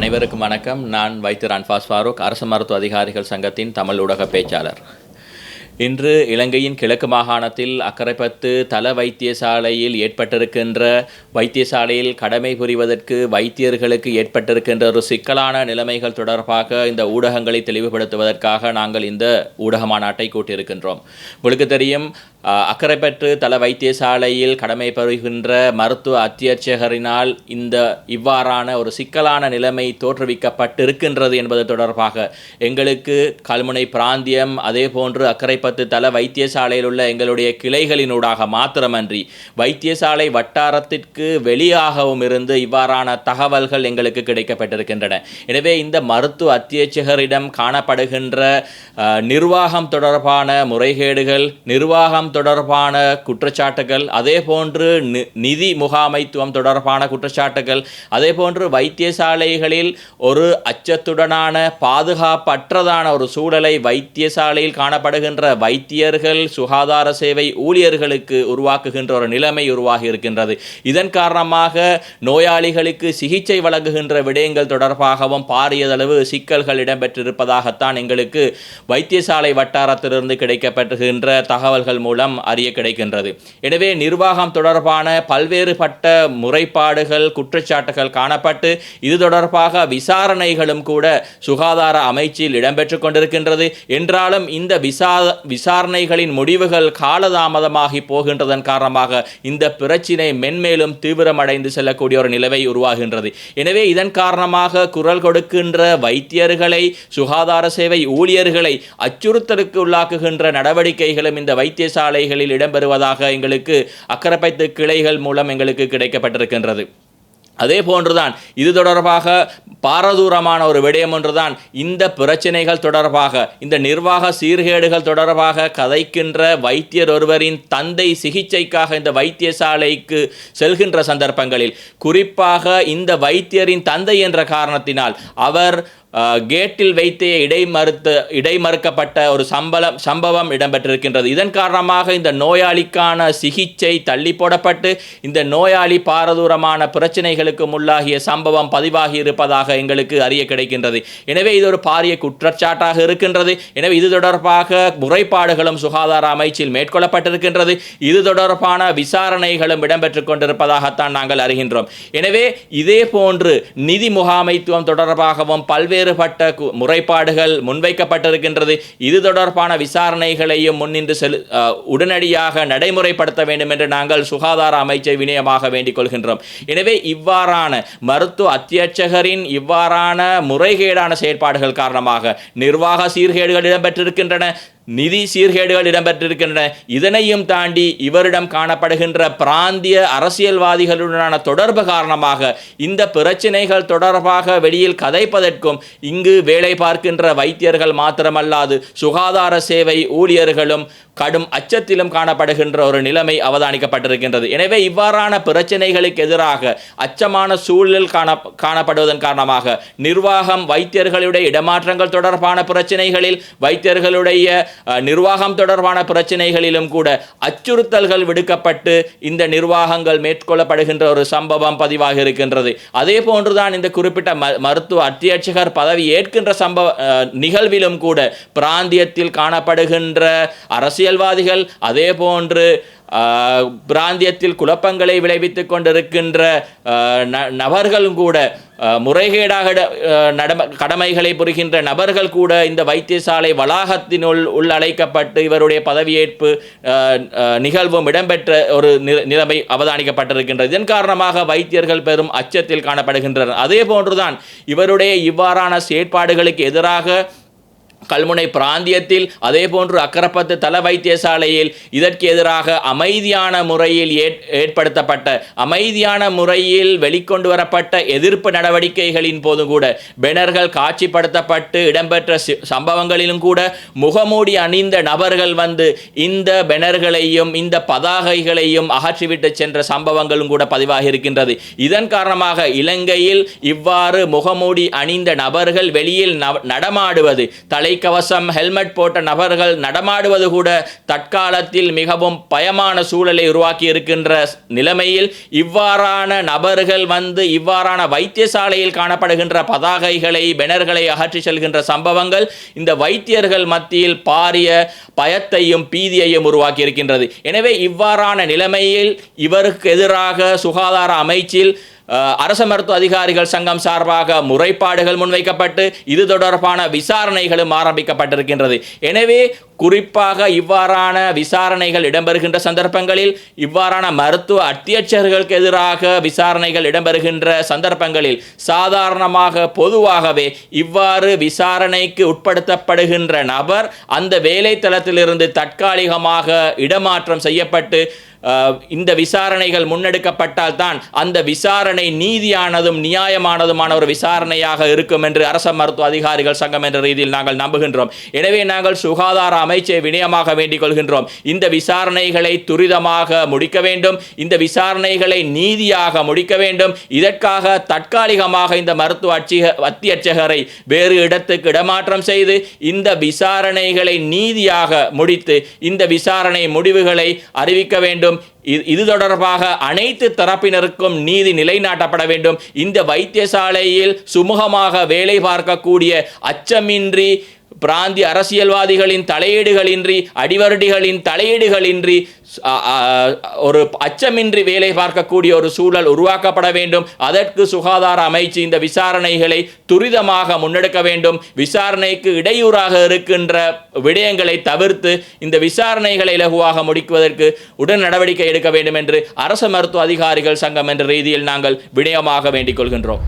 அனைவருக்கும் வணக்கம். நான் வைத்தியர் அன்பாஸ் ஃபாரூக், அரசு மருத்துவ அதிகாரிகள் சங்கத்தின் தமிழ் ஊடக பேச்சாளர். இன்று இலங்கையின் கிழக்கு மாகாணத்தில் அக்கரைப்பத்து தல வைத்தியசாலையில் ஏற்பட்டிருக்கின்ற வைத்தியசாலையில் கடமை புரிவதற்கு வைத்தியர்களுக்கு ஏற்பட்டிருக்கின்ற ஒரு சிக்கலான நிலைமைகள் தொடர்பாக இந்த ஊடகங்களை தெளிவுபடுத்துவதற்காக நாங்கள் இந்த ஊடக மாநாட்டை கூட்டியிருக்கின்றோம். உங்களுக்கு தெரியும், அக்கரைப்பற்று தல வைத்தியசாலையில் கடமை புரிகின்ற மருத்துவ அத்தியட்சகரினால் இவ்வாறான ஒரு சிக்கலான நிலைமை தோற்றுவிக்கப்பட்டிருக்கின்றது என்பது தொடர்பாக எங்களுக்கு கல்முனை பிராந்தியம், அதே போன்று அக்கரைப்பத்து தல வைத்தியசாலையில் உள்ள எங்களுடைய கிளைகளினூடாக மாத்திரமன்றி வைத்தியசாலை வட்டாரத்திற்கு வெளியாகவும் இருந்து இவ்வாறான தகவல்கள் எங்களுக்கு கிடைக்கப்பட்டிருக்கின்றன. எனவே இந்த மருத்துவ அத்தியட்சகரிடம் காணப்படுகின்ற நிர்வாகம் தொடர்பான முறைகேடுகள், நிர்வாகம் தொடர்பான குற்றச்சாட்டுகள், அதே போன்று நிதி முகாமைத்துவம் தொடர்பான குற்றச்சாட்டுகள், அதே போன்று வைத்தியசாலைகளில் ஒரு அச்சத்துடனான பாதுகாப்பற்றதான ஒரு சூழலை வைத்தியசாலையில் காணப்படுகின்ற வைத்தியர்கள், சுகாதார சேவை ஊழியர்களுக்கு உருவாக்குகின்ற ஒரு நிலைமை உருவாகி இருக்கின்றது. இதன் காரணமாக நோயாளிகளுக்கு சிகிச்சை வழங்குகின்ற விடயங்கள் தொடர்பாகவும் பாரியதளவு சிக்கல்கள் இடம்பெற்றிருப்பதாகத்தான் எங்களுக்கு வைத்தியசாலை வட்டாரத்திலிருந்து கிடைக்கப்பட்டுகின்ற தகவல்கள் மூலம் அறிய கிடைக்கின்றது. எனவே நிர்வாகம் தொடர்பான பல்வேறுபட்ட முறைப்பாடுகள், குற்றச்சாட்டுகள் காணப்பட்டு இது தொடர்பாக விசாரணைகளும் கூட சுகாதார அமைச்சில் இடம்பெற்றுக் கொண்டிருக்கின்றது. என்றாலும் இந்த விசாரணைகளின் முடிவுகள் காலதாமதமாகி போகின்றதன் காரணமாக இந்த பிரச்சினை மென்மேலும் தீவிரமடைந்து செல்லக்கூடிய ஒரு நிலைமை உருவாகின்றது. எனவே இதன் காரணமாக குரல் கொடுக்கின்ற வைத்தியர்களை, சுகாதார சேவை ஊழியர்களை அச்சுறுத்தலுக்கு உள்ளாக்குகின்ற நடவடிக்கைகளும் இந்த வைத்தியசாலைகளில் இடம்பெறுவதாக எங்களுக்கு அக்கரைப்பத்து கிளைகள் மூலம் எங்களுக்கு கிடைக்கப்பட்டிருக்கின்றது. அதே போன்றுதான் இது தொடர்பாக பாரதூரமான ஒரு விடயம் ஒன்றுதான் இந்த பிரச்சனைகள் தொடர்பாக, இந்த நிர்வாக சீர்கேடுகள் தொடர்பாக கதைக்கின்ற வைத்தியர் ஒருவரின் தந்தை சிகிச்சைக்காக இந்த வைத்தியசாலைக்கு செல்கின்ற சந்தர்ப்பங்களில், குறிப்பாக இந்த வைத்தியரின் தந்தை என்ற காரணத்தினால் அவர் கேட்டில் வைத்தே இடைமறுக்கப்பட்ட ஒரு சம்பவம் இடம்பெற்றிருக்கின்றது. இதன் காரணமாக இந்த நோயாளிக்கான சிகிச்சை தள்ளி போடப்பட்டு இந்த நோயாளி பாரதூரமான பிரச்சனைகளுக்கு உள்ளாகிய சம்பவம் பதிவாகி இருப்பதாக எங்களுக்கு அறிய கிடைக்கின்றது. எனவே இது ஒரு பாரிய குற்றச்சாட்டாக இருக்கின்றது. எனவே இது தொடர்பாக முறைப்பாடுகளும் சுகாதார அமைச்சில் மேற்கொள்ளப்பட்டிருக்கின்றது. இது தொடர்பான விசாரணைகளும் இடம்பெற்றுக் கொண்டிருப்பதாகத்தான் நாங்கள் அறிகின்றோம். எனவே இதே போன்று நிதி முகாமைத்துவம் தொடர்பாகவும் பல்வேறுபட்ட முறைப்பாடுகள் முன்வைக்கப்பட்டிருக்கின்றது. இது தொடர்பான விசாரணைகளையும் முன்னின்று உடனடியாக நடைமுறைப்படுத்த வேண்டும் என்று நாங்கள் சுகாதார அமைச்சை வினயமாக வேண்டிக் கொள்கின்றோம். எனவே இவ்வாறான மருத்துவ அத்தியட்சகரின் இவ்வாறான முறைகேடான செயற்பாடுகள் காரணமாக நிர்வாக சீர்கேடுகள் இடம்பெற்றிருக்கின்றன, நிதி சீர்கேடுகள் இடம்பெற்றிருக்கின்றன. இதனையும் தாண்டி இவரிடம் காணப்படுகின்ற பிராந்திய அரசியல்வாதிகளுடனான தொடர்பு காரணமாக இந்த பிரச்சினைகள் தொடர்பாக வெளியில் கதைப்பதற்கும் இங்கு வேலை பார்க்கின்ற வைத்தியர்கள் மாத்திரமல்லாது சுகாதார சேவை ஊழியர்களும் கடும் அச்சத்திலும் காணப்படுகின்ற ஒரு நிலைமை அவதானிக்கப்பட்டிருக்கின்றது. எனவே இவ்வாறான பிரச்சனைகளுக்கு எதிராக அச்சமான சூழல் காணப்படுவதன் காரணமாக நிர்வாகம் வைத்தியர்களுடைய இடமாற்றங்கள் தொடர்பான பிரச்சனைகளில், வைத்தியர்களுடைய நிர்வாகம் தொடர்பான பிரச்சனைகளிலும் கூட அச்சுறுத்தல்கள் விடுக்கப்பட்டு இந்த நிர்வாகங்கள் மேற்கொள்ளப்படுகின்ற ஒரு சம்பவம் பதிவாக இருக்கின்றது. அதே போன்றுதான் இந்த குறிப்பிட்ட மருத்துவ அத்தியட்சகர் பதவி ஏற்கின்ற நிகழ்விலும் கூட பிராந்தியத்தில் காணப்படுகின்ற அரசியல்வாதிகள், அதே போன்று பிராந்தியத்தில் குழப்பங்களை விளைவித்துக் கொண்டிருக்கின்ற நபர்களும் கூட, முறைகேடாக கடமைகளை புரிகின்ற நபர்கள் கூட இந்த வைத்தியசாலை வளாகத்தினுள் உள்ளழைக்கப்பட்டு இவருடைய பதவியேற்பு நிகழ்வும் இடம்பெற்ற ஒரு நிலைமை அவதானிக்கப்பட்டிருக்கின்றது. இதன் காரணமாக வைத்தியர்கள் பெரும் அச்சத்தில் காணப்படுகின்றனர். அதே போன்றுதான் இவருடைய இவ்வாறான செயற்பாடுகளுக்கு எதிராக கல்முனை பிராந்தியத்தில், அதே போன்று அக்கரைப்பத்து தல வைத்தியசாலையில் இதற்கு எதிராக அமைதியான முறையில் ஏற்படுத்தப்பட்ட, அமைதியான முறையில் வெளிக்கொண்டு வரப்பட்ட எதிர்ப்பு நடவடிக்கைகளின் போது கூட பேனர்கள் காட்சிப்படுத்தப்பட்டு இடம்பெற்ற சம்பவங்களிலும் கூட முகமூடி அணிந்த நபர்கள் வந்து இந்த பேனர்களையும் இந்த பதாகைகளையும் அகற்றிவிட்டு சென்ற சம்பவங்களும் கூட பதிவாகி இருக்கின்றது. இதன் காரணமாக இலங்கையில் இவ்வாறு முகமூடி அணிந்த நபர்கள் வெளியில் நடமாடுவது, தலை தலைக்கவசம் ஹெல்மெட் போட்ட நபர்கள் நடமாடுவது கூட தற்காலத்தில் மிகவும் பயமான சூழலை உருவாக்கி இருக்கின்ற நிலைமையில் இவ்வாறான நபர்கள் வந்து இவ்வாறான வைத்தியசாலையில் காணப்படுகின்ற பதாகைகளை பெனர்களை அகற்றி செல்கின்ற சம்பவங்கள் இந்த வைத்தியர்கள் மத்தியில் பாரிய பயத்தையும் பீதியையும் உருவாக்கி இருக்கின்றது. எனவே இவ்வாறான நிலைமையில் இவருக்கு எதிராக சுகாதார அமைச்சில் அரச மருத்துவ அதிகாரிகள் சங்கம் சார்பாக முறைப்பாடுகள் முன்வைக்கப்பட்டு இது தொடர்பான விசாரணைகளும் ஆரம்பிக்கப்பட்டிருக்கின்றது. எனவே குறிப்பாக இவ்வாறான விசாரணைகள் இடம்பெறுகின்ற சந்தர்ப்பங்களில் இவ்வாறான மருத்துவ அத்தியட்சர்களுக்கு எதிராக விசாரணைகள் இடம்பெறுகின்ற சந்தர்ப்பங்களில் சாதாரணமாக பொதுவாகவே இவ்வாறு விசாரணைக்கு உட்படுத்தப்படுகின்ற நபர் அந்த வேலைத்தளத்திலிருந்து தற்காலிகமாக இடமாற்றம் செய்யப்பட்டு இந்த விசாரணைகள் முன்னெடுக்கப்பட்டால் தான் அந்த விசாரணை நீதியானதும் நியாயமானதுமான ஒரு விசாரணையாக இருக்கும் என்று அரச மருத்துவ அதிகாரிகள் சங்கம் என்ற ரீதியில் நாங்கள் நம்புகின்றோம். எனவே நாங்கள் சுகாதார அமைச்சை வினயமாக வேண்டிக் கொள்கின்றோம். இந்த விசாரணைகளை துரிதமாக முடிக்க வேண்டும், இந்த விசாரணைகளை நீதியாக முடிக்க வேண்டும். இதற்காக தற்காலிகமாக இந்த மருத்துவ அத்தியட்சகரை வேறு இடத்துக்கு இடமாற்றம் செய்து இந்த விசாரணைகளை நீதியாக முடித்து இந்த விசாரணை முடிவுகளை அறிவிக்க வேண்டும். இது தொடர்பாக அனைத்து தரப்பினருக்கும் நீதி நிலைநாட்டப்பட வேண்டும். இந்த வைத்தியசாலையில் சுமூகமாக வேலை பார்க்கக்கூடிய அச்சமின்றி பிராந்திய அரசியல்வாதிகளின் தலையீடுகளின்றி அடிவருடிகளின் தலையீடுகளின்றி ஒரு அச்சமின்றி வேலை பார்க்கக்கூடிய ஒரு சூழல் உருவாக்கப்பட வேண்டும். அதற்கு சுகாதார அமைச்சு இந்த விசாரணைகளை துரிதமாக முன்னெடுக்க வேண்டும். விசாரணைக்கு இடையூறாக இருக்கின்ற விடயங்களை தவிர்த்து இந்த விசாரணைகளை இலகுவாக முடிக்குவதற்கு உடன் நடவடிக்கை எடுக்க வேண்டும் என்று அரச மருத்துவ அதிகாரிகள் சங்கம் என்ற ரீதியில் நாங்கள் வினயமாக வேண்டிக் கொள்கின்றோம்.